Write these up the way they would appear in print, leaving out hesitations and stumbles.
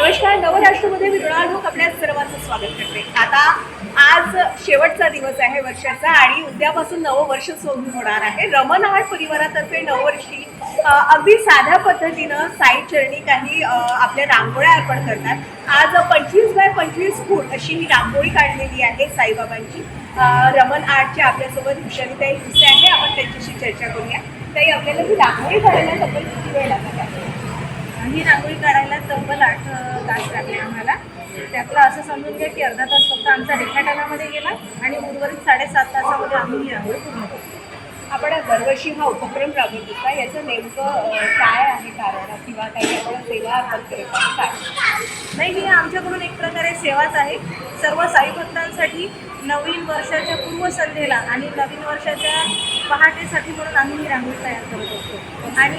नमस्कार, नवराष्ट्रमध्ये मी मृणाल भोक आपल्या सर्वांचं स्वागत करते। आता आज शेवटचा दिवस आहे वर्षाचा आणि उद्यापासून नवं वर्ष सुरू होणार आहे। रमन आर्ट परिवारातर्फे नववर्षी अगदी साध्या पद्धतीनं साई चरणी काही आपल्या रांगोळ्या अर्पण करतात। आज 25 बाय 25 फूट अशी ही रांगोळी काढलेली आहे साईबाबांची। रमन आर्टच्या आपल्यासोबत विशालीताई भुसे आहे, आपण त्यांच्याशी चर्चा करूया। ताई, आपल्याला ही रांगोळी काढायला तब्बल किती वेळ लागला? ही रांगोळी काढायला तब्बल 8 तास लागले आम्हाला। त्यातला असं समजून घ्या की अर्धा तास फक्त आमचा रेखाटनामध्ये गेला आणि उर्वरित 7.5 तासामध्ये आम्ही ही रांगोळी पूर्ण केली। आपण दरवर्षी हा उपक्रम राबवत होता, याचं नेमकं काय आहे कारण किंवा काही आपण सेवा अर्पण करत आहोत काय? नाही, ही आमच्याकडून एक प्रकारे सेवाच आहे। सर्व साई भक्तांसाठी नवीन वर्षाच्या पूर्वसंध्येला आणि नवीन वर्षाच्या पहाटेसाठी म्हणून आम्ही ही रांगोळी तयार करत असतो। आणि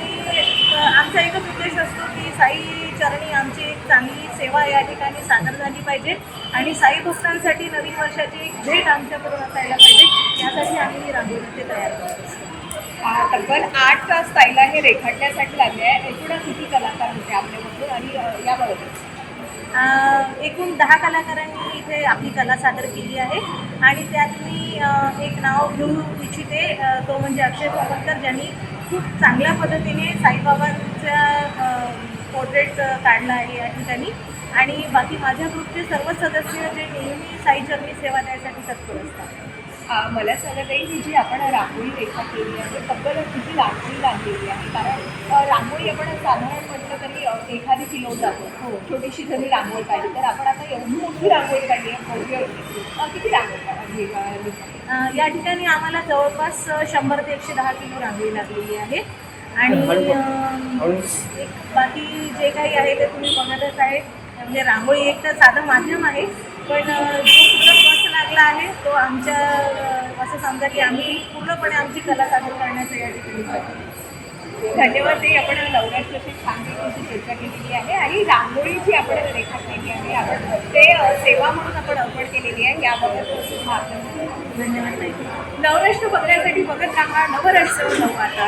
आमचा एकच उद्देश असतो की साई चरणी आमची एक चांगली सेवा या ठिकाणी सादर झाली पाहिजे आणि साई भक्तांसाठी नवीन वर्षाची एक भेट आमच्याकडून असायला पाहिजे, यासाठी आम्ही ही रांगोळी तयार करतो। तब्बल 8 तास ताईला हे रेखाटण्यासाठी लागले आहे। एकूण किती कलाकार होते आपल्याबरोबर आणि याबरोबर? एकूण 10 कलाकारांनी इथे आपली कला सादर केली आहे आणि त्यात मी एक नाव घेऊ इच्छिते, तो म्हणजे अक्षय कोलकर, ज्यांनी खूप चांगल्या पद्धतीने साईबाबांचा पोर्ट्रेट काढला आहे या ठिकाणी। आणि बाकी माझ्या ग्रुपचे सर्व सदस्य जे नेहमी साईचरणी सेवा द्यायसाठी तत्पर असतात। मला सांगत आहे ही जी आपण रांगोळी रेखा केली आहे तब्बल किती रांगोळी लागलेली आहे? कारण रांगोळी आपण साधारण म्हटलं तरी एखादी किलो जातो। छोटीशी जरी रांगोळी काढली तर आपण आता एवढी मोठी रांगोळी काढली आहे, भव्य किती रांगोळी काढली? या ठिकाणी आम्हाला जवळपास 100 ते 110 किलो रांगोळी लागलेली आहे। आणि बाकी जे काही आहे ते तुम्ही बघतच आहे। म्हणजे रांगोळी एक तर साधं माध्यम आहे, पण जो पूर्ण कस लागला आहे तो आमच्या असं समजा की आम्ही पूर्णपणे आमची कला सादर करण्याचं या ठिकाणी करतो। धन्यवाद ताई, आपण नवराष्ट्राची छानपैकी चर्चा केलेली आहे आणि रांगोळीची आपण रेखा केली आहे, आपण ते सेवा म्हणून आपण अर्पण केलेली आहे, याबाबत सुद्धा आपल्याला धन्यवाद ताई। नवराष्ट्र बघण्यासाठी बघत राहा नवराष्ट्र नववार्ता।